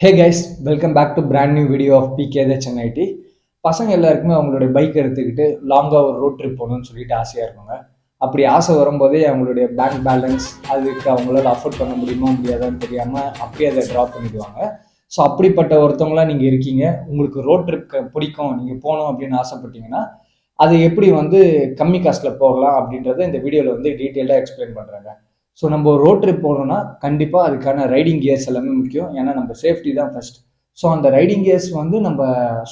Hey guys, welcome back to brand new video of PK the ChennaITe. பசங்க எல்லாருக்குமே அவங்களுடைய bike எடுத்துக்கிட்டு லாங்காக ஒரு ரோட் ட்ரிப் போகணும்னு சொல்லிட்டு ஆசையாக இருக்குங்க. அப்படி ஆசை வரும்போதே அவங்களுடைய பேங்க் பேலன்ஸ் அதுக்கு அவங்களால அஃபோர்ட் பண்ண முடியுமா முடியாதான்னு தெரியாமல் அப்படியே அதை ட்ராப் பண்ணிடுவாங்க. ஸோ அப்படிப்பட்ட ஒருத்தவங்களாம் நீங்கள் இருக்கீங்க. உங்களுக்கு ரோட் ட்ரிப் பிடிக்கும், நீங்கள் போகணும் அப்படின்னு ஆசைப்பட்டீங்கன்னா அது எப்படி கம்மி காஸ்ட்டில் போகலாம் அப்படின்றத இந்த வீடியோவில் டீட்டெயிலாக எக்ஸ்பிளைன் பண்ணுறாங்க. ஸோ நம்ம ஒரு ரோட் ட்ரிப் போகணும்னா கண்டிப்பாக அதுக்கான ரைடிங் கியர்ஸ் எல்லாமே முக்கியம். ஏன்னா நம்ம சேஃப்டி தான் ஃபர்ஸ்ட். ஸோ அந்த ரைடிங் கியர்ஸ் நம்ம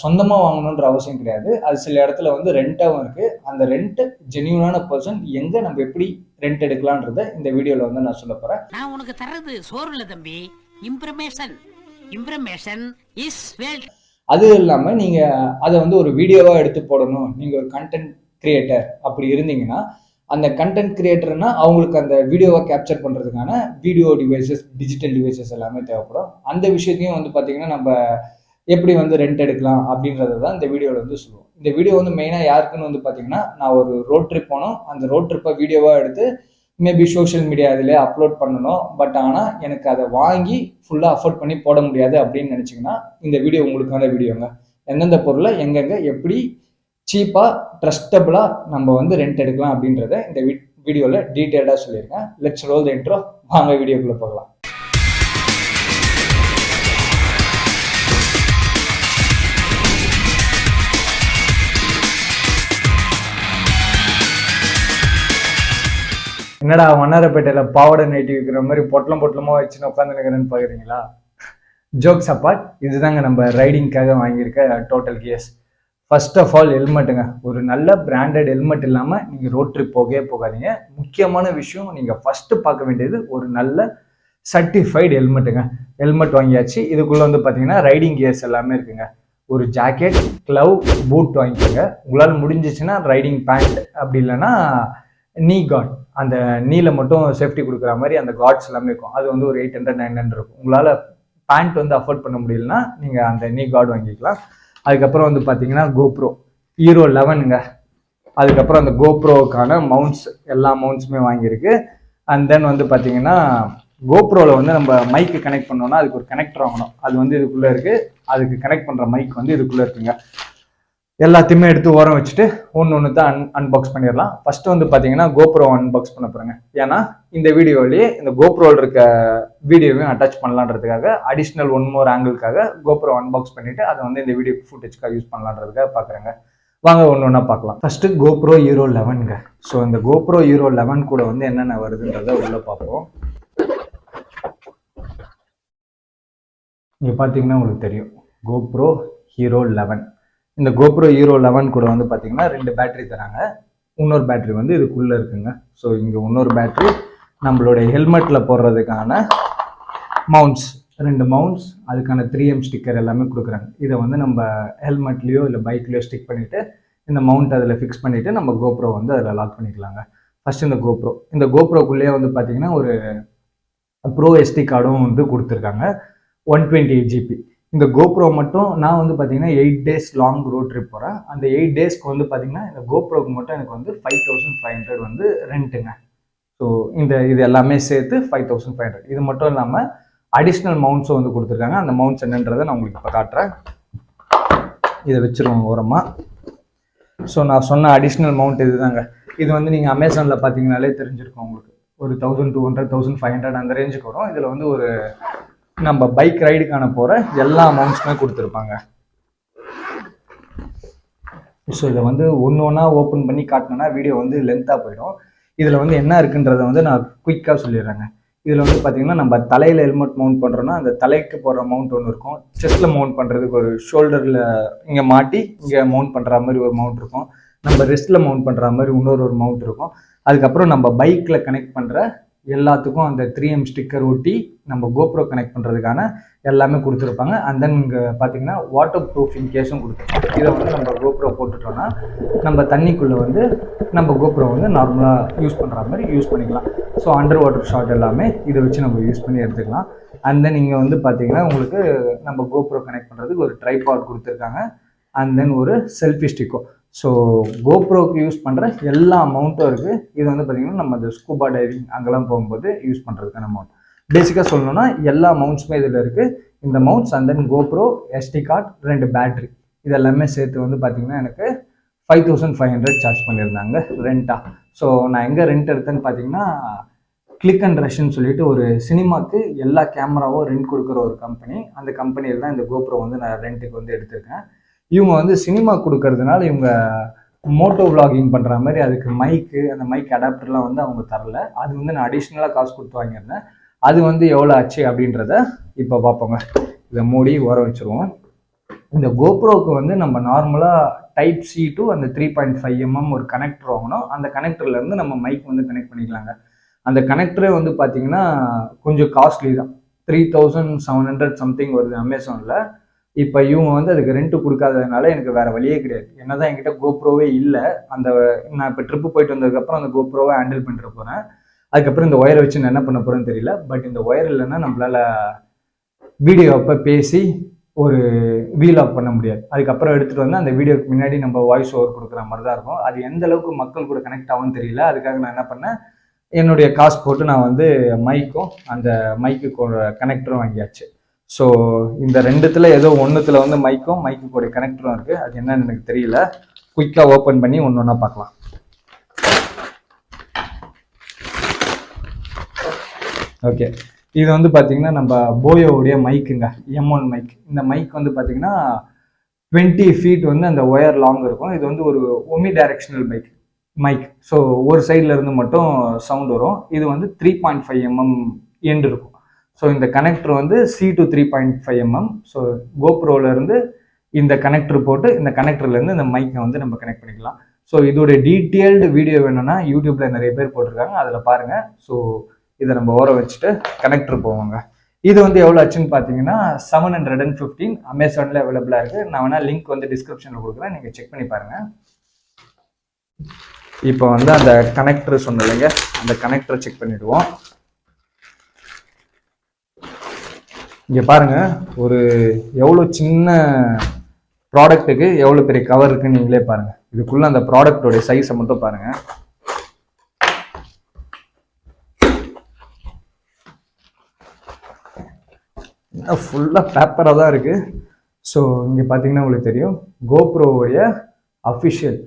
சொந்தமாக வாங்கணுன்ற அவசியம் கிடையாது. அது சில இடத்துல ரெண்டாகவும் இருக்குது. அந்த ரெண்ட் ஜென்யூனான பர்சன் எங்கே நம்ம எப்படி ரெண்ட் எடுக்கலான்றத இந்த வீடியோவில் நான் சொல்ல போகிறேன். நான் உனக்கு தர்றது சோறு இல்லை தம்பி, இம்ப்ரமேஷன். இம்ப்ரமேஷன் இஸ் வெல்த். அது இல்லாமல் நீங்கள் அதை ஒரு வீடியோவாக எடுத்து போடணும், நீங்கள் ஒரு கண்டென்ட் கிரியேட்டர் அப்படி இருந்தீங்கன்னா அந்த கண்டென்ட் கிரியேட்டர்னா அவங்களுக்கு அந்த வீடியோவை கேப்சர் பண்ணுறதுக்கான வீடியோ டிவைசஸ், டிஜிட்டல் டிவைசஸ் எல்லாமே தேவைப்படும். அந்த விஷயத்தையும் பார்த்தீங்கன்னா நம்ம எப்படி ரெண்ட் எடுக்கலாம் அப்படின்றத தான் இந்த வீடியோவில் சொல்லுவோம். இந்த வீடியோ மெயினாக யாருக்குன்னு பார்த்தீங்கன்னா, நான் ஒரு ரோட் ட்ரிப் போனோம், அந்த ரோட் ட்ரிப்பை வீடியோவாக எடுத்து மேபி சோஷியல் மீடியா இதில் அப்லோட் பண்ணணும். பட் ஆனால் எனக்கு அதை வாங்கி ஃபுல்லாக அஃபோர்ட் பண்ணி போட முடியாது அப்படின்னு நினச்சிங்கன்னா இந்த வீடியோ உங்களுக்கான வீடியோங்க. எந்தெந்த பொருளை எங்கெங்கே எப்படி சீப்பாக ட்ரஸ்டபுளாக நம்ம ரெண்ட் எடுக்கலாம் அப்படின்றத இந்த வீடியோவில் டீட்டெயில்டாக சொல்லியிருக்கேன். Let's role the intro. வாங்க வீடியோக்குள்ளே போகலாம். என்னடா வண்ணாரப்பேட்டையில் பாவடை நைட்டி விற்கிற மாதிரி பொட்டலமாக வச்சுன்னு உட்காந்துருக்கிறேன்னு பார்க்குறீங்களா? ஜோக்ஸ் அப்பார்ட், இதுதாங்க நம்ம ரைடிங்காக வாங்கியிருக்க total gears. First of all ஹெல்மெட்டுங்க. ஒரு நல்ல பிராண்டட் ஹெல்மெட் இல்லாமல் நீங்கள் ரோட் ட்ரிப் போகாதீங்க. முக்கியமான விஷயம், நீங்கள் ஃபஸ்ட்டு பார்க்க வேண்டியது ஒரு நல்ல சர்டிஃபைடு ஹெல்மெட்டுங்க. ஹெல்மெட் வாங்கியாச்சு. இதுக்குள்ளே பார்த்தீங்கன்னா ரைடிங் கியர்ஸ் எல்லாமே இருக்குங்க. ஒரு ஜாக்கெட், க்ளவ், பூட் வாங்கிக்கோங்க. உங்களால் முடிஞ்சிச்சுன்னா ரைடிங் பேண்ட், அப்படி இல்லைன்னா நீ கார்ட், அந்த நீல மட்டும் சேஃப்டி கொடுக்குற மாதிரி அந்த கார்ட்ஸ் எல்லாமே இருக்கும். அது ஒரு 800-900 இருக்கும். உங்களால் பேண்ட் அஃபோர்ட் பண்ண முடியலன்னா நீங்கள் அந்த நீ கார்டு வாங்கிக்கலாம். அதுக்கப்புறம் பார்த்தீங்கன்னா கோப்ரோ ஹீரோ 11ங்க. அதுக்கப்புறம் அந்த கோப்ரோவுக்கான மவுண்ட்ஸ், எல்லா மவுண்ட்ஸுமே வாங்கியிருக்கு. அண்ட் தென் பார்த்தீங்கன்னா கோப்ரோவில் நம்ம மைக்கு கனெக்ட் பண்ணோன்னா அதுக்கு ஒரு கனெக்டர் வாங்கணும். அது இதுக்குள்ளே இருக்குது. அதுக்கு கனெக்ட் பண்ணுற மைக் இதுக்குள்ளே இருக்குங்க. எல்லாத்தையுமே எடுத்து ஓரம் வச்சுட்டு ஒன்று தான் அன்பாக்ஸ் பண்ணிடலாம். ஃபர்ஸ்ட் பார்த்தீங்கன்னா கோப்ரோ அன்பாக்ஸ் பண்ண போகிறேங்க. ஏன்னா இந்த வீடியோவிலேயே இந்த கோப்ரோவில் இருக்க வீடியோவையும் அட்டாச் பண்ணலான்றதுக்காக அடிஷ்னல் ஒன் மோர் ஆங்கிளுக்காக கோப்ரோ அன்பாக்ஸ் பண்ணிவிட்டு அதை இந்த வீடியோ ஃபுட்டேஜ்க்காக யூஸ் பண்ணலான்றதுக்காக பார்க்குறேங்க. வாங்க ஒன்று ஒன்றா பார்க்கலாம். ஃபஸ்ட்டு கோப்ரோ ஹீரோ 11ங்க. ஸோ இந்த கோப்ரோ ஹீரோ 11 கூட என்னென்ன வருதுன்றதை உள்ளே பார்ப்போம். இங்கே பார்த்தீங்கன்னா உங்களுக்கு தெரியும் கோப்ரோ ஹீரோ 11. இந்த கோப்ரோ ஹீரோ 11 கூட பார்த்தீங்கன்னா 2 பேட்டரி தராங்க. இன்னொரு பேட்டரி இதுக்குள்ளே இருக்குங்க. ஸோ இங்கே இன்னொரு பேட்டரி நம்மளுடைய ஹெல்மெட்டில் போடுறதுக்கான மவுண்ட்ஸ், 2 மவுண்ட்ஸ், அதுக்கான 3M ஸ்டிக்கர் எல்லாமே கொடுக்குறாங்க. இதை நம்ம ஹெல்மெட்லேயோ இல்லை பைக்லேயோ ஸ்டிக் பண்ணிவிட்டு இந்த மவுண்ட் அதில் ஃபிக்ஸ் பண்ணிவிட்டு நம்ம கோப்ரோ அதில் லாக் பண்ணிக்கலாங்க. ஃபஸ்ட்டு இந்த கோப்ரோக்குள்ளேயே பார்த்தீங்கன்னா ஒரு ப்ரோ SD கார்டும் கொடுத்துருக்காங்க. 128 GB. இந்த கோப்ரோ மட்டும் நான் பார்த்தீங்கன்னா 8 days லாங் ரோட் ட்ரிப் போகிறேன். அந்த 8 daysக்கு பார்த்தீங்கன்னா இந்த கோப்ரோக்கு மட்டும் எனக்கு 5500 ரெண்ட்டுங்க. ஸோ இது எல்லாமே சேர்த்து 5500. இது மட்டும் இல்லாமல் அடிஷ்னல் மவுண்ட்ஸும் கொடுத்துருக்காங்க. அந்த மவுண்ட்ஸ் என்னன்றதை நான் உங்களுக்கு இப்போ காட்டுறேன். இதை வச்சுருவோம் ஓரமாக. ஸோ நான் சொன்ன அடிஷ்னல் மவுண்ட் இதுதாங்க. இது நீங்கள் அமேசானில் பார்த்தீங்கன்னாலே தெரிஞ்சிருக்கும் உங்களுக்கு. ஒரு 1200, 1500 அந்த ரேஞ்சுக்கு வரும். இதில் ஒரு நம்ம பைக் ரைடுக்கான போகிற எல்லா அமௌண்ட்ஸுமே கொடுத்துருப்பாங்க. ஸோ இதை ஒன்று ஒன்றா ஓப்பன் பண்ணி காட்டினோன்னா வீடியோ லென்த்தாக போயிடும். இதில் என்ன இருக்குன்றதை நான் குயிக்காக சொல்லிடுறேங்க. இதில் பார்த்தீங்கன்னா நம்ம தலையில் ஹெல்மெட் மவுண்ட் பண்ணுறோன்னா அந்த தலைக்கு போடுற மவுண்ட் ஒன்று இருக்கும். செஸ்ட்டில் மவுண்ட் பண்ணுறதுக்கு ஒரு ஷோல்டரில் இங்கே மாட்டி இங்கே மவுண்ட் பண்ணுற மாதிரி ஒரு மவுண்ட் இருக்கும். நம்ம ரெஸ்ட்டில் மவுண்ட் பண்ணுற மாதிரி இன்னொரு மவுண்ட் இருக்கும். அதுக்கப்புறம் நம்ம பைக்கில் கனெக்ட் பண்ணுற எல்லாத்துக்கும் அந்த 3M ஸ்டிக்கர் ஒட்டி நம்ம கோப்ரோ கனெக்ட் பண்ணுறதுக்கான எல்லாமே கொடுத்துருப்பாங்க. அண்ட் தென் இங்கே பார்த்தீங்கன்னா வாட்டர் ப்ரூஃபிங் கேஸும் கொடுத்துருப்பாங்க. இதை நம்ம கோப்ரோ போட்டுட்டோன்னா நம்ம தண்ணிக்குள்ளே நம்ம கோப்ரோ நார்மலாக யூஸ் பண்ணுற மாதிரி யூஸ் பண்ணிக்கலாம். ஸோ அண்டர் வாட்டர் ஷாட் எல்லாமே இதை வச்சு நம்ம யூஸ் பண்ணி எடுத்துக்கலாம். அண்ட் தென் இங்கே பார்த்தீங்கன்னா உங்களுக்கு நம்ம கோப்ரோ கனெக்ட் பண்ணுறதுக்கு ஒரு ட்ரைபாட் கொடுத்துருக்காங்க. அண்ட் தென் ஒரு செல்ஃபி ஸ்டிக்கோ. ஸோ கோப்ரோக்கு யூஸ் பண்ணுற எல்லா அமௌண்ட்டும் இருக்குது. இது பார்த்திங்கன்னா நம்ம அந்த ஸ்கூபா டைவிங் அங்கெல்லாம் போகும்போது யூஸ் பண்ணுறதுக்கான அமௌண்ட். பேசிக்காக சொல்லணும்னா எல்லா மவுண்ட்ஸுமே இதில் இருக்குது. இந்த mounts and then GoPro, SD card, 2 battery இதெல்லாமே சேர்த்து வந்து பார்த்தீங்கன்னா எனக்கு 5500 சார்ஜ் பண்ணியிருந்தாங்க ரெண்ட்டாக. ஸோ நான் எங்கே ரெண்ட் எடுத்தேன்னு பார்த்தீங்கன்னா கிளிக் அண்ட் ரஷ்ன்னு சொல்லிட்டு ஒரு சினிமாவுக்கு எல்லா கேமராவும் ரெண்ட் கொடுக்குற ஒரு கம்பெனி. அந்த கம்பெனியில் தான் இந்த கோப்ரோ வந்து நான் ரெண்ட்டுக்கு வந்து எடுத்திருக்கேன். இவங்க வந்து சினிமா கொடுக்கறதுனால இவங்க மோட்டோ விளாகிங் பண்ணுற மாதிரி அதுக்கு மைக்கு, அந்த மைக் அடாப்டர்லாம் வந்து அவங்க தரல. அது வந்து நான் அடிஷ்னலாக காசு கொடுத்து வாங்கியிருந்தேன். அது வந்து எவ்வளோ ஆச்சு அப்படின்றத இப்போ பார்ப்போங்க. இதை மூடி ஓர வச்சுருவோம். இந்த கோப்ரோவுக்கு வந்து நம்ம நார்மலாக டைப் சி டு அந்த 3.5mm ஒரு கனெக்டர் வாங்கணும். அந்த கனெக்டர்லேருந்து நம்ம மைக் வந்து கனெக்ட் பண்ணிக்கலாங்க. அந்த கனெக்டரே வந்து பார்த்தீங்கன்னா கொஞ்சம் காஸ்ட்லி தான். 3700 சம்திங் வருது அமேசானில். இப்போ இவங்க வந்து அதுக்கு ரெண்ட்டு கொடுக்காததுனால எனக்கு வேறு வழியே கிடையாது. என்னதான் என்கிட்ட கோப்ரோவே இல்லை. நான் இப்போ ட்ரிப்பு போயிட்டு வந்ததுக்கப்புறம் அந்த கோப்ரோவை ஹேண்டில் பண்ணிட்டு போகிறேன். அதுக்கப்புறம் இந்த ஒயரை வச்சு நான் என்ன பண்ண போகிறேன்னு தெரியல. பட் இந்த ஒயர் இல்லைன்னா நம்மளால் வீடியோ அப்போ பேசி ஒரு வீலாக் பண்ண முடியாது. அதுக்கப்புறம் எடுத்துகிட்டு வந்து அந்த வீடியோக்கு முன்னாடி நம்ம வாய்ஸ் ஓவர் கொடுக்குற மாதிரி தான் இருக்கும். அது எந்த அளவுக்கு மக்கள் கூட கனெக்ட் ஆகும்னு தெரியல. அதுக்காக நான் என்ன பண்ணேன், என்னுடைய காசு போட்டு நான் வந்து மைக்கும் அந்த மைக்கு கனெக்டரும் வாங்கியாச்சு. ஸோ இந்த ரெண்டுத்தில் ஏதோ ஒன்றுத்தில் வந்து மைக்கு கூட கனெக்டரும் இருக்குது. அது என்னன்னு எனக்கு தெரியல. குயிக்காக ஓப்பன் பண்ணி ஒன்று ஒன்றா பார்க்கலாம். ஓகே, இது வந்து பார்த்தீங்கன்னா நம்ம போயோவுடைய மைக்குங்க, M1 மைக். இந்த மைக் வந்து பார்த்தீங்கன்னா 20 feet வந்து அந்த ஒயர் லாங் இருக்கும். இது வந்து ஒரு ஒமி டைரக்ஷனல் மைக். ஸோ ஒரு சைடில் இருந்து மட்டும் சவுண்ட் வரும். இது வந்து 3.5mm எண்ட் இருக்கும். ஸோ இந்த கனெக்டர் வந்து C to 3.5mm. ஸோ கோப்ரோலேருந்து இந்த கனெக்டர் போட்டு இந்த கனெக்டர்லேருந்து இந்த மைக்கை வந்து நம்ம கனெக்ட் பண்ணிக்கலாம். ஸோ இதோட டீட்டெயில்டு வீடியோ வேணும்னா யூடியூப்பில் நிறைய பேர் போட்டிருக்காங்க, அதில் பாருங்கள். ஸோ இதை நம்ம ஓர வச்சுட்டு கனெக்டர் போவாங்க. இது வந்து எவ்வளோ ஆச்சுன்னு பார்த்தீங்கன்னா 715 அமேசானில் அவைலபிளாக இருக்குது. நான் வேணால் லிங்க் வந்து டிஸ்கிரிப்ஷனில் கொடுக்குறேன், நீங்கள் செக் பண்ணி பாருங்கள். இப்போ வந்து அந்த கனெக்டர் சொன்னலைங்க, அந்த கனெக்டரை செக் பண்ணிவிடுவோம். இங்கே பாருங்கள், ஒரு எவ்வளோ சின்ன ப்ராடக்ட்டுக்கு எவ்வளோ பெரிய கவர் இருக்குன்னு நீங்களே பாருங்கள். இதுக்குள்ளே அந்த ப்ராடக்டோடைய சைஸை மட்டும் பாருங்கள். ஃபுல்லாக பேப்பராக தான் இருக்குது. ஸோ இங்கே பார்த்தீங்கன்னா உங்களுக்கு தெரியும் கோப்ரோவுடைய அஃபிஷியல்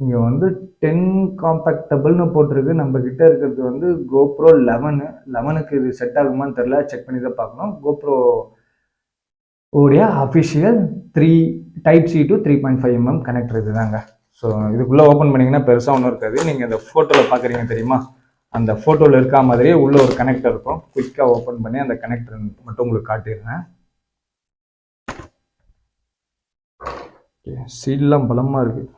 இங்கே வந்து 10 காம்பேக்டபிள்னு போட்டிருக்கு. நம்ம கிட்ட இருக்கிறது வந்து கோப்ரோ 11க்கு இது செட் ஆகுமான்னு தெரில, செக் பண்ணி தான் பார்க்கணும். கோப்ரோ உடைய official type C to 3.5mm connector இது தாங்க. ஸோ இதுக்குள்ளே ஓப்பன் பண்ணிங்கன்னா பெருசாக ஒன்றும் இருக்காது. நீங்கள் இந்த ஃபோட்டோவில் பார்க்குறீங்க தெரியுமா, அந்த ஃபோட்டோவில் இருக்கா மாதிரியே உள்ள ஒரு கனெக்டர் இருக்கும். குயிக்காக ஓப்பன் பண்ணி அந்த கனெக்டர் மட்டும் உங்களுக்கு காட்டிடுறேன். சீல்லாம் பலமாக இருக்குது.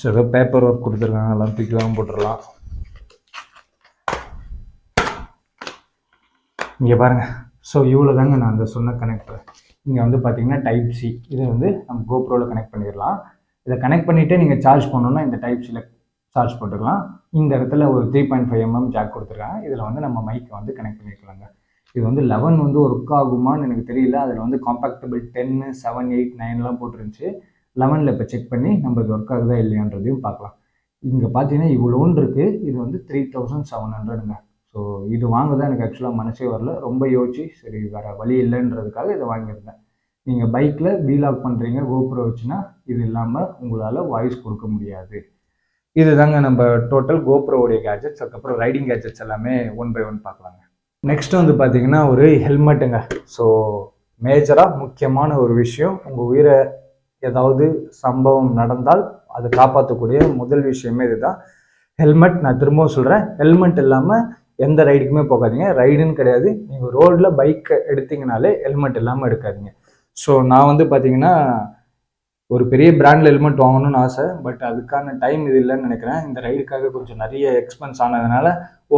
ஸோ ஏதோ பேப்பர் ஒர்க் கொடுத்துருக்காங்க, எல்லாம் தூக்கிலாம் போட்டுடலாம். இங்கே பாருங்கள். ஸோ இவ்வளோ தாங்க நான் அந்த சொன்ன கனெக்டர். இங்கே வந்து பார்த்தீங்கன்னா டைப் சி, இதை வந்து நம்ம கோப்ரோவில் கனெக்ட் பண்ணிடலாம். இதை கனெக்ட் பண்ணிவிட்டு நீங்கள் சார்ஜ் பண்ணணுன்னா இந்த டைப் சியில் சார்ஜ் போட்டுக்கலாம். இந்த இடத்துல ஒரு 3.5mm ஜாக் கொடுத்துருக்காங்க. இதில் வந்து நம்ம மைக்கை வந்து கனெக்ட் பண்ணிக்கலாங்க. இது வந்து 11 வந்து ஒர்க் ஆகுமான்னு எனக்கு தெரியல. அதில் வந்து காம்பேக்டபிள் 10, 7, 8, 9லாம் போட்டுருந்துச்சு. 11ல் இப்போ செக் பண்ணி நம்ம இது ஒர்க் ஆகுதா இல்லையான்றதையும் பார்க்கலாம். இங்கே பார்த்தீங்கன்னா இவ்வளோன்னு இருக்குது. இது வந்து 3700ங்க. ஸோ இது வாங்க தான் எனக்கு ஆக்சுவலாக மனசே வரல. ரொம்ப யோசிச்சு சரி வேறு வழி இல்லைன்றதுக்காக இதை வாங்கியிருந்தேன். நீங்கள் பைக்கில் வீலாக் பண்ணுறீங்க கோப்ரோ வச்சுன்னா இது இல்லாமல் உங்களால் வாய்ஸ் கொடுக்க முடியாது. இது தாங்க நம்ம டோட்டல் கோப்ரோவுடைய கேஜெட்ஸ். அதுக்கப்புறம் ரைடிங் கேஜெட்ஸ் எல்லாமே 1 by 1 பார்க்கலாங்க. நெக்ஸ்ட் வந்து பார்த்தீங்கன்னா ஒரு ஹெல்மெட்டுங்க. ஸோ மேஜராக முக்கியமான ஒரு விஷயம், உங்கள் உயிரை ஏதாவது சம்பவம் நடந்தால் அதை காப்பாற்றக்கூடிய முதல் விஷயமே இதுதான், ஹெல்மெட். நான் திரும்பவும் சொல்கிறேன், ஹெல்மெட் இல்லாமல் எந்த ரைடுக்குமே போகாதீங்க. ரைடுன்னு கிடையாது, நீங்கள் ரோடில் பைக்கை எடுத்தீங்கனாலே ஹெல்மெட் இல்லாமல் எடுக்காதீங்க. ஸோ நான் வந்து பார்த்தீங்கன்னா ஒரு பெரிய பிராண்டில் ஹெல்மெட் வாங்கணும்னு ஆசை, பட் அதுக்கான டைம் இது இல்லைன்னு நினைக்கிறேன். இந்த ரைடுக்காக கொஞ்சம் நிறைய எக்ஸ்பென்ஸ் ஆனதுனால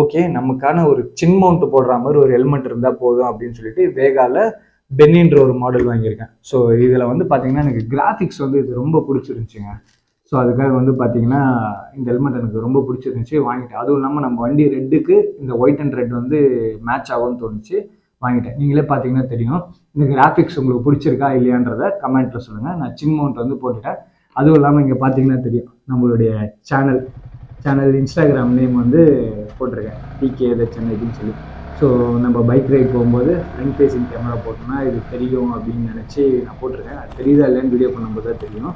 ஓகே நமக்கான ஒரு சின் மவுண்ட் போடுற மாதிரி ஒரு ஹெல்மெட் இருந்தால் போதும் அப்படின்னு சொல்லிட்டு வேகாவில் பென்னின்ற ஒரு மாடல் வாங்கியிருக்கேன். ஸோ இதில் வந்து பார்த்தீங்கன்னா எனக்கு கிராஃபிக்ஸ் வந்து இது ரொம்ப பிடிச்சிருந்துச்சிங்க. ஸோ அதுக்காக வந்து பார்த்தீங்கன்னா இந்த ஹெல்மெட் எனக்கு ரொம்ப பிடிச்சிருந்துச்சி, வாங்கிட்டேன். அதுவும் இல்லாமல் நம்ம வண்டி ரெட்டுக்கு இந்த ஒயிட் அண்ட் ரெட் வந்து மேட்ச் ஆகும்னு தோணுச்சு, வாங்கிட்டேன். நீங்களே பார்த்தீங்கன்னா தெரியும். இந்த கிராஃபிக்ஸ் உங்களுக்கு பிடிச்சிருக்கா இல்லையான்றதை கமெண்ட்டில் சொல்லுங்கள். நான் சின் மவுண்ட் வந்து போட்டுட்டேன். அதுவும் இல்லாமல் இங்கே பார்த்தீங்கன்னா தெரியும் நம்மளுடைய சேனல் இன்ஸ்டாகிராம் நேம் வந்து போட்டிருக்கேன், டிகே த சென்னைன்னு சொல்லி. ஸோ நம்ம பைக் ரைட் போகும்போது ஃப்ரண்ட் ஃபேஸிங் கேமரா போட்டோம்னா இது தெரியும் அப்படின்னு நினச்சி நான் போட்டிருக்கேன். அது தெரியுதா இல்லைன்னு வீடியோ பண்ணும்போது தான் தெரியும்.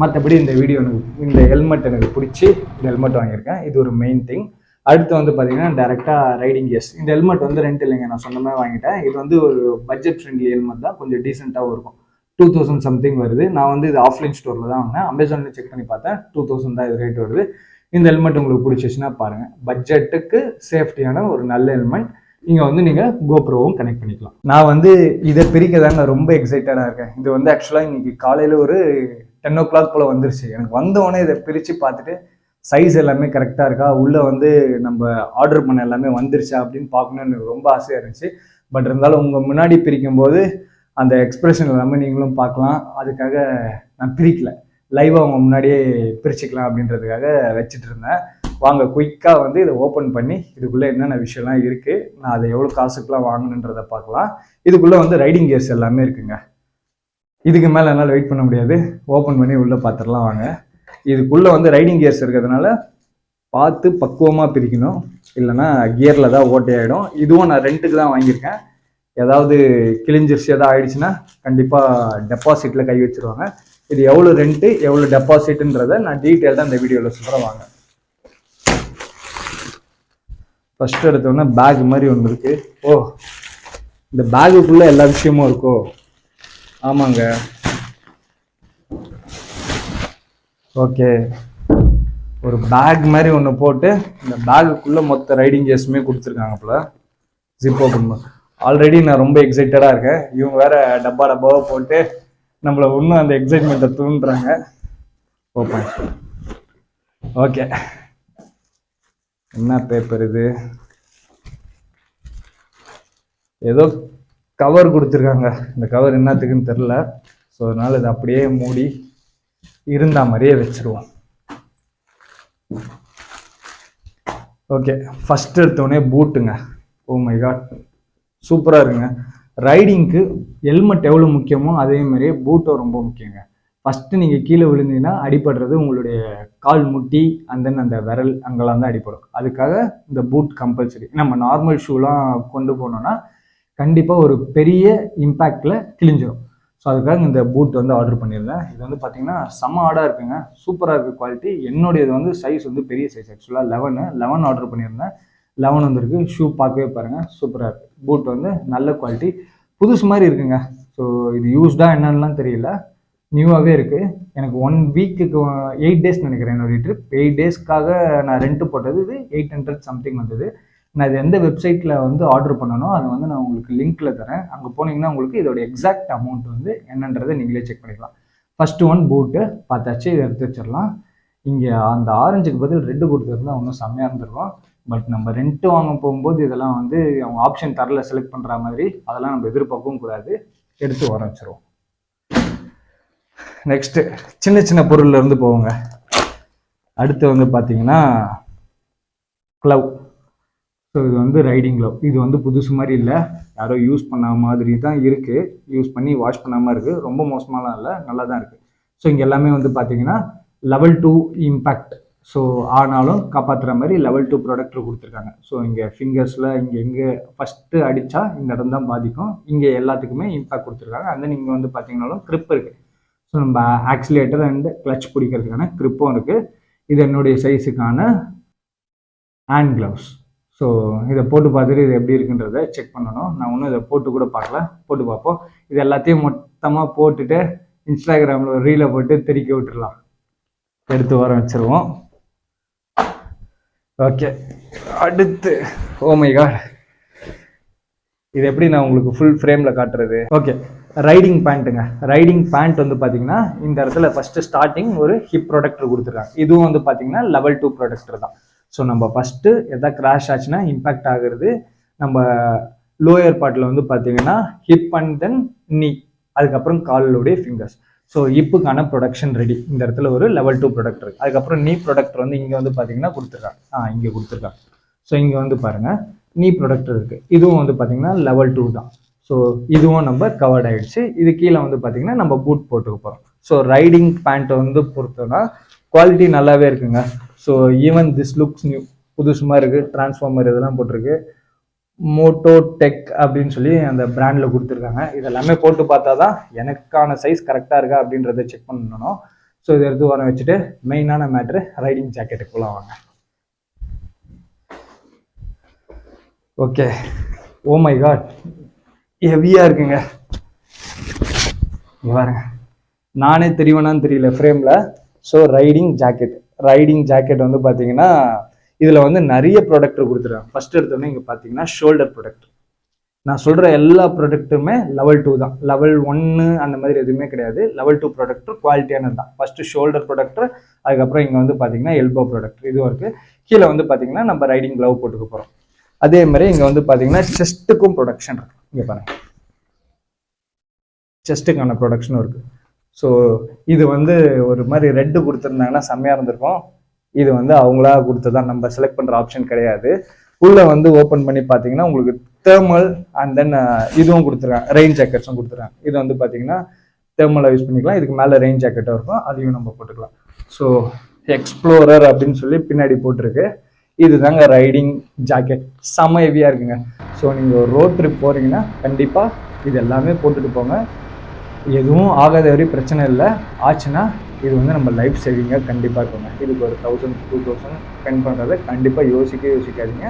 மற்றபடி இந்த ஹெல்மெட் எனக்கு பிடிச்சி இந்த ஹெல்மெட் வாங்கியிருக்கேன். இது ஒரு மெயின் திங். அடுத்து வந்து பார்த்தீங்கன்னா டேரெக்டாக ரைடிங் கியர்ஸ். இந்த ஹெல்மெட் வந்து ரெண்ட் இல்லைங்க, நான் சொன்ன மாதிரி வாங்கிட்டேன். இது வந்து ஒரு பட்ஜெட் ஃப்ரெண்ட்லி ஹெல்மெட் தான், கொஞ்சம் டீசெண்டாகவும் இருக்கும். 2000 சம்திங் வருது. நான் வந்து இது ஆஃப்லைன் ஸ்டோரில் தான் வாங்கினேன். அமேசானில் செக் பண்ணி பார்த்தேன், 2000 தான் இது ரேட் வருது. இந்த ஹெல்மெட் உங்களுக்கு பிடிச்சிச்சுன்னா பாருங்கள். பட்ஜெட்டுக்கு சேஃப்டியான ஒரு நல்ல ஹெல்மெட். நீங்கள் கோப்ரோவும் கனெக்ட் பண்ணிக்கலாம். நான் வந்து இதை பிரிக்க தாங்க ரொம்ப எக்ஸைட்டடாக இருக்கேன். இது வந்து ஆக்சுவலாக இன்னைக்கு காலையில் ஒரு 10 o'clock போல் வந்துருச்சு. எனக்கு வந்தோடனே இதை பிரித்து பார்த்துட்டு சைஸ் எல்லாமே கரெக்டாக இருக்கா, உள்ளே வந்து நம்ம ஆர்டர் பண்ண எல்லாமே வந்துருச்சா அப்படின்னு பார்க்கணுன்னு எனக்கு ரொம்ப ஆசையாக இருந்துச்சு. பட் இருந்தாலும் உங்கள் முன்னாடி பிரிக்கும் போது அந்த எக்ஸ்பிரஷன் எல்லாமே நீங்களும் பார்க்கலாம். அதுக்காக நான் பிரிக்கல, லைவாக அவங்க முன்னாடியே பிரிச்சுக்கலாம் அப்படின்றதுக்காக வச்சுட்டு இருந்தேன். வாங்க குயிக்காக வந்து இதை ஓப்பன் பண்ணி இதுக்குள்ளே என்னென்ன விஷயம்லாம் இருக்குது, நான் அதை எவ்வளோ காசுக்கெலாம் வாங்கணுன்றதை பார்க்கலாம். இதுக்குள்ளே வந்து ரைடிங் கியர்ஸ் எல்லாமே இருக்குங்க. இதுக்கு மேலே என்னால் வெயிட் பண்ண முடியாது. ஓப்பன் பண்ணி உள்ளே பார்த்துடலாம் வாங்க. இதுக்குள்ளே வந்து ரைடிங் கியர்ஸ் இருக்கிறதுனால பார்த்து பக்குவமாக பிரிக்கணும், இல்லைன்னா கியரில் தான் ஓட்டையாயிடும். இதுவும் நான் ரெண்ட்டுக்கு தான் வாங்கியிருக்கேன். ஏதாவது கிழிஞ்சிருச்சு எதாவது ஆயிடுச்சுன்னா கண்டிப்பாக டெபாசிட்டில் கை வச்சுருவாங்க. இது எவ்வளோ ரெண்ட்டு எவ்வளோ டெபாசிட்டுன்றதை நான் டீட்டெயில்டாக இந்த வீடியோவில் சொல்கிறேன் வாங்க. ஃபஸ்ட்டு எடுத்தோன்னா பேக் மாதிரி ஒன்று இருக்குது. ஓ, இந்த பேகுக்குள்ளே எல்லா விஷயமும் இருக்கோ? ஆமாங்க. ஓகே, ஒரு பேக் மாதிரி ஒன்று போட்டு இந்த பேகுக்குள்ளே மொத்த ரைடிங் கியர்ஸுமே கொடுத்துருக்காங்க போல. ஜிப் ஓப்பன் பண்ண ஆல்ரெடி நான் ரொம்ப எக்ஸைட்டடாக இருக்கேன். இவங்க வேற டப்பாவை போட்டு நம்மளை இன்னும் அந்த எக்ஸைட்மெண்ட்டை தூண்டுறாங்க. ஓப்பன். ஓகே, என்ன பேப்பர் இது? ஏதோ கவர் கொடுத்துருக்காங்க. இந்த கவர் என்னத்துக்குன்னு தெரில. ஸோ அதனால் இதை அப்படியே மூடி இருந்தா மாதிரியே வச்சிருவோம். ஓகே, ஃபஸ்ட் எடுத்தோடனே பூட்டுங்க. ஓ மை காட், சூப்பராக இருக்குங்க. ரைடிங்க்கு ஹெல்மெட் எவ்வளோ முக்கியமோ அதே மாதிரியே பூட்டும் ரொம்ப முக்கியங்க. ஃபஸ்ட்டு நீங்கள் கீழே விழுந்தீங்கன்னா அடிபடுறது உங்களுடைய கால் முட்டி அண்ட் தென் அந்த விரல் அங்கெல்லாம் தான் அடிப்படும். அதுக்காக இந்த பூட் கம்பல்சரி. நம்ம நார்மல் ஷூலாம் கொண்டு போனோம்னா கண்டிப்பாக ஒரு பெரிய இம்பேக்டில் கிழிஞ்சிடும். ஸோ அதுக்காக இந்த பூட் வந்து ஆர்டர் பண்ணியிருந்தேன். இது வந்து பார்த்தீங்கன்னா செம்ம ஆடாக இருக்குங்க, சூப்பராக இருக்குது குவாலிட்டி. என்னுடையது வந்து சைஸ் வந்து பெரிய சைஸ், ஆக்சுவலாக 11 ஆர்டர் பண்ணியிருந்தேன். 11 வந்துருக்கு. ஷூ பார்க்கவே பாருங்கள், சூப்பராக இருக்குது. பூட் வந்து நல்ல குவாலிட்டி, புதுசு மாதிரி இருக்குங்க. ஸோ இது யூஸ்டாக என்னன்னுலாம் தெரியல, நியூவாகவே இருக்குது. எனக்கு 1 வீக்குக்கு 8 days நினைக்கிறேன் என்னுடைய ட்ரிப். 8 daysக்காக நான் ரெண்ட்டு போட்டது இது 800 சம்திங் வந்தது. நான் இது எந்த வெப்சைட்டில் வந்து ஆர்டர் பண்ணணும் அதை வந்து நான் உங்களுக்கு லிங்க்கில் தரேன். அங்கே போனீங்கன்னா உங்களுக்கு இதோட எக்ஸாக்ட் அமௌண்ட் வந்து என்னன்றதை நீங்களே செக் பண்ணிக்கலாம். ஃபஸ்ட்டு ஒன் பூட்டு பார்த்தாச்சு, இதை எடுத்து வச்சிடலாம். இங்கே அந்த ஆரஞ்சுக்கு பதில் ரெட்டு கொடுத்துருந்தா இன்னும் செம்மையாக இருந்திருக்கும். பட் நம்ம ரெண்ட்டு வாங்க போகும்போது இதெல்லாம் வந்து அவங்க ஆப்ஷன் தரல செலக்ட் பண்ணுற மாதிரி, அதெல்லாம் நம்ம எதிர்பார்க்கவும் கூடாது. எடுத்து வர வச்சிருவோம். நெக்ஸ்ட்டு சின்ன பொருள்ல இருந்து போவோங்க. அடுத்து வந்து பார்த்தீங்கன்னா க்ளவ். ஸோ இது வந்து ரைடிங் க்ளவ். இது வந்து புதுசு மாதிரி இல்லை, யாரோ யூஸ் பண்ண மாதிரி தான் இருக்குது. யூஸ் பண்ணி வாஷ் பண்ணாமல் இருக்குது, ரொம்ப மோசமாலாம் இல்லை, நல்லா தான் இருக்குது. ஸோ இங்கே எல்லாமே வந்து பார்த்தீங்கன்னா level 2 இம்பேக்ட். ஸோ ஆனாலும் காப்பாற்றுற மாதிரி level 2 ப்ராடக்ட் கொடுத்துருக்காங்க. ஸோ இங்கே ஃபிங்கர்ஸில் இங்கே ஃபஸ்ட்டு அடித்தா இந்த இடம் தான் பாதிக்கும். இங்கே எல்லாத்துக்குமே இம்பேக்ட் கொடுத்துருக்காங்க. அந்த இங்கே வந்து பார்த்தீங்கன்னாலும் க்ரிப் இருக்குது. ஸோ நம்ம ஆக்சிலேட்டர் அண்ட் கிளச் பிடிக்கிறதுக்கான க்ரிப்பும் இருக்குது. இது என்னுடைய சைஸுக்கான ஹேண்ட் க்ளவுஸ். ஸோ இதை போட்டு பார்த்துட்டு இது எப்படி இருக்குன்றதை செக் பண்ணணும். நான் இன்னும் இதை போட்டு கூட பார்க்கல, போட்டு பார்ப்போம். இது எல்லாத்தையும் மொத்தமாக போட்டுட்டு இன்ஸ்டாகிராமில் ஒரு ரீலை போட்டு தெறிக்க விட்டுடலாம். எடுத்து வர வச்சிருவோம். ஓகே, அடுத்து ஓ மை காட், இது எப்படி நான் உங்களுக்கு ஃபுல் ஃப்ரேமில் காட்டுறது? ஓகே, ரைடிங் பேண்ட்டுங்க. ரைடிங் பேண்ட் வந்து பார்த்தீங்கன்னா இந்த இடத்துல ஃபஸ்ட்டு ஸ்டார்டிங் ஒரு ஹிப் ப்ரொடக்டர் கொடுத்துருக்காங்க. இதுவும் வந்து பார்த்தீங்கன்னா level 2 ப்ரொடக்டர் தான். ஸோ நம்ம ஃபஸ்ட்டு எதாவது கிராஷ் ஆச்சுன்னா இம்பேக்ட் ஆகுறது நம்ம லோயர் பார்ட்டில் வந்து பார்த்தீங்கன்னா ஹிப் அண்ட் தென் நீ, அதுக்கப்புறம் காலோடைய ஃபிங்கர்ஸ். ஸோ ஹிப்புக்கான ப்ரொடக்ஷன் ரெடி. இந்த இடத்துல ஒரு level 2 ப்ரொடக்ட் இருக்குது. அதுக்கப்புறம் நீ ப்ரொடக்டர் வந்து இங்கே வந்து பார்த்தீங்கன்னா கொடுத்துருக்காங்க. இங்கே கொடுத்துருக்காங்க. ஸோ இங்கே வந்து பாருங்கள், நீ ப்ரொடக்டர் இருக்குது, இதுவும் வந்து பார்த்தீங்கன்னா லெவல் 2 தான். ஸோ இதுவும் நம்ம கவர்ட் ஆகிடுச்சு. இது கீழே வந்து பார்த்தீங்கன்னா நம்ம பூட் போட்டுக்க போகிறோம். ஸோ ரைடிங் பேண்ட்டை வந்து பொறுத்தோன்னா குவாலிட்டி நல்லாவே இருக்குங்க. So even this looks new, புதுசுமாக இருக்குது, டிரான்ஸ்ஃபார்மர் இதெல்லாம் போட்டிருக்கு, மோட்டோ டெக் அப்படின்னு சொல்லி அந்த பிராண்டில் கொடுத்துருக்காங்க. இதெல்லாமே போட்டு பார்த்தா தான் எனக்கான சைஸ் கரெக்டாக இருக்கா அப்படின்றத செக் பண்ணணும். ஸோ இதை எடுத்து வர வச்சுட்டு மெயினான மேட்ரு ரைடிங் ஜாக்கெட்டுக்குள்ள வாங்க. ஓகே, ஓ மை காட், ஹெவியாக இருக்குங்க. இங்கே பாருங்க, நானே தெரியவேனான்னு தெரியல ஃப்ரேமில். ஸோ ரைடிங் ஜாக்கெட் வந்து பார்த்தீங்கன்னா இதில் வந்து நிறைய ப்ராடக்ட் கொடுத்துருக்காங்க. ஃபர்ஸ்ட் எடுத்தோன்னே இங்கே பார்த்தீங்கன்னா ஷோல்டர் ப்ராடக்ட். நான் சொல்கிற எல்லா ப்ராடக்ட்டுமே லெவல் 2 தான், லெவல் 1 அந்த மாதிரி எதுவுமே கிடையாது. லெவல் 2 ப்ராடக்ட் குவாலிட்டியானது தான். ஃபஸ்ட்டு ஷோல்டர் ப்ராடக்ட், அதுக்கப்புறம் இங்கே வந்து பார்த்தீங்கன்னா எல்போ ப்ராடக்ட் இதுவும் இருக்குது. கீழே வந்து பார்த்தீங்கன்னா நம்ம ரைடிங் க்ளவ் போட்டுக்க போகிறோம். அதே மாதிரி இங்கே வந்து பார்த்தீங்கன்னா செஸ்ட்டுக்கும் ப்ரொடக்ஷன் இருக்குது. இங்கே பாருங்கள், செஸ்ட்டுக்கான ப்ரொடக்ஷனும் இருக்குது. ஸோ இது வந்து ஒரு மாதிரி ரெட்டு கொடுத்துருந்தாங்கன்னா செம்மையாக இருந்திருக்கும். இது வந்து அவங்களா கொடுத்ததான், நம்ம செலக்ட் பண்ணுற ஆப்ஷன் கிடையாது. உள்ளே வந்து ஓப்பன் பண்ணி பார்த்தீங்கன்னா உங்களுக்கு தேர்மல் அண்ட் தென் இதுவும் கொடுத்துருக்காங்க, ரெயின் ஜாக்கெட்ஸும் கொடுத்துருக்காங்க. இது வந்து பார்த்தீங்கன்னா தேர்மலாக யூஸ் பண்ணிக்கலாம். இதுக்கு மேலே ரெயின் ஜாக்கெட்டும் இருக்கும், அதையும் நம்ம போட்டுக்கலாம். ஸோ எக்ஸ்ப்ளோரர் அப்படின்னு சொல்லி பின்னாடி போட்டிருக்கு. இது தாங்க ரைடிங் ஜாக்கெட், செம்ம ஹெவியாக இருக்குங்க. ஸோ நீங்கள் ஒரு ரோட் ட்ரிப் போகிறீங்கன்னா கண்டிப்பாக இது எல்லாமே போட்டுட்டு போங்க. எதுவும் ஆகாத வரையும் பிரச்சனை இல்லை, ஆச்சுன்னா இது வந்து நம்ம லைஃப் சேவிங்காக கண்டிப்பாக இருக்குங்க. இதுக்கு ஒரு 1000-2000 ஸ்பெண்ட் பண்ணுறதை கண்டிப்பாக யோசிக்காதீங்க.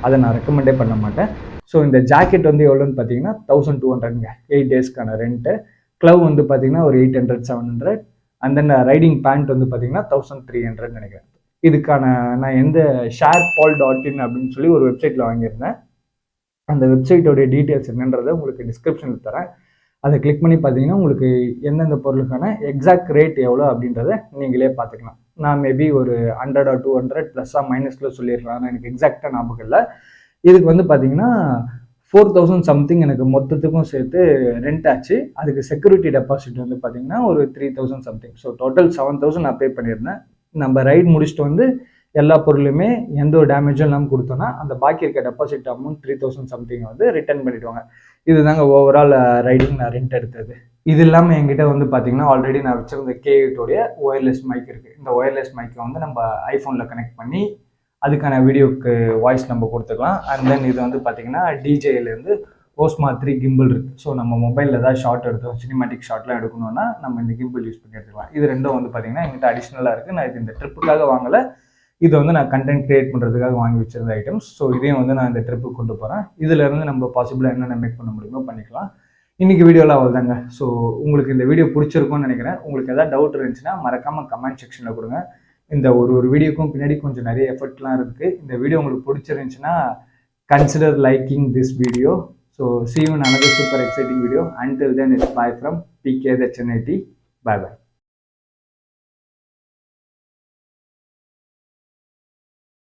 அதை நான் ரெக்கமெண்டே பண்ண மாட்டேன். ஸோ இந்த ஜாக்கெட் வந்து எவ்வளோன்னு பார்த்தீங்கன்னா 1200ங்க, 8 டேஸ்க்கான ரெண்ட்டு. க்ளவ் வந்து பார்த்தீங்கன்னா ஒரு 800-700. அண்ட் தென் ரைடிங் பேண்ட் வந்து பார்த்தீங்கன்னா 1300 நினைக்கிறேன். இதுக்கான நான் எந்த sharepaul.in அப்படின்னு சொல்லி ஒரு வெப்சைட்டில் வாங்கியிருந்தேன். அந்த வெப்சைட்டோடைய டீட்டெயில்ஸ் என்னன்றதை உங்களுக்கு டிஸ்கிரிப்ஷனில் தரேன். அதை கிளிக் பண்ணி பார்த்தீங்கன்னா உங்களுக்கு எந்தெந்த பொருளுக்கான எக்ஸாக்ட் ரேட் எவ்வளோ அப்படின்றத நீங்களே பார்த்துக்கலாம். நான் மேபி ஒரு 100 or 200 ப்ளஸ்ஸாக மைனஸில் சொல்லியிருக்கலாம், ஆனால் எனக்கு எக்ஸாக்டாக ஞாபகம் இல்லை. இதுக்கு வந்து பார்த்தீங்கன்னா 4000 சம்திங் எனக்கு மொத்தத்துக்கும் சேர்த்து ரெண்ட் ஆச்சு. அதுக்கு செக்யூரிட்டி டெபாசிட் வந்து பார்த்தீங்கன்னா ஒரு 3000 சம்திங். ஸோ டோட்டல் 7000 நான் பே பண்ணியிருந்தேன். நம்ம ரைட் முடிச்சுட்டு வந்து எல்லா பொருளுமே எந்த ஒரு டேமேஜும் இல்லாமல் கொடுத்தோன்னா அந்த பாக்கி இருக்க டெபாசிட் அமௌண்ட் 3000 சம்திங் வந்து ரிட்டர்ன் பண்ணிவிடுவாங்க. இதுதாங்க ஓவரால் ரைடிங் நான் ரெண்ட் எடுத்தது. இது இல்லாமல் என்கிட்ட வந்து பார்த்தீங்கன்னா ஆல்ரெடி நான் வச்சிருந்த கேட்டோடைய ஒயர்லெஸ் மைக் இருக்குது. இந்த ஒயர்லெஸ் மைக்கை வந்து நம்ம ஐஃபோனில் கனெக்ட் பண்ணி அதுக்கான வீடியோக்கு வாய்ஸ் நம்ம கொடுத்துக்கலாம். அண்ட் தென் இது வந்து பார்த்தீங்கன்னா டிஜேலேருந்து ஓஸ்மா 3 கிம்பிள் இருக்குது. ஸோ நம்ம மொபைலில் ஏதாவது ஷார்ட் எடுத்தோம், சினிமேட்டிக் ஷார்ட்லாம் எடுக்கணும்னா நம்ம இந்த கிம்பிள் யூஸ் பண்ணி எடுத்துக்கலாம். இது ரெண்டும் வந்து பார்த்தீங்கன்னா என்கிட்ட அடிஷ்னலாக இருக்குது. நான் இது இந்த ட்ரிப்புக்காக வாங்கலை, இது வந்து நான் கண்டென்ட் கிரியேட் பண்ணுறதுக்காக வாங்கி வச்சிருந்த ஐட்டம்ஸ். ஸோ இதையும் வந்து நான் இந்த ட்ரிப்புக்கு கொண்டு போகிறேன். இதிலேருந்து நம்ம பாசிபிளாக என்னென்ன மேக் பண்ண முடியுமோ பண்ணிக்கலாம். இன்றைக்கி வீடியோவில் அவ்வளோதாங்க. ஸோ உங்களுக்கு இந்த வீடியோ பிடிச்சிருக்கும்னு நினைக்கிறேன். உங்களுக்கு எதாவது டவுட் இருந்துச்சுன்னா மறக்காமல் கமெண்ட் செக்ஷனில் கொடுங்க. இந்த ஒரு வீடியோக்கும் பின்னாடி கொஞ்சம் நிறைய எஃபர்ட்லாம் இருக்குது. இந்த வீடியோ உங்களுக்கு பிடிச்சிருந்துச்சுன்னா consider liking this video. So see you in another super exciting video. Until then, it's bye from PK the ChennaITe. Bye bye.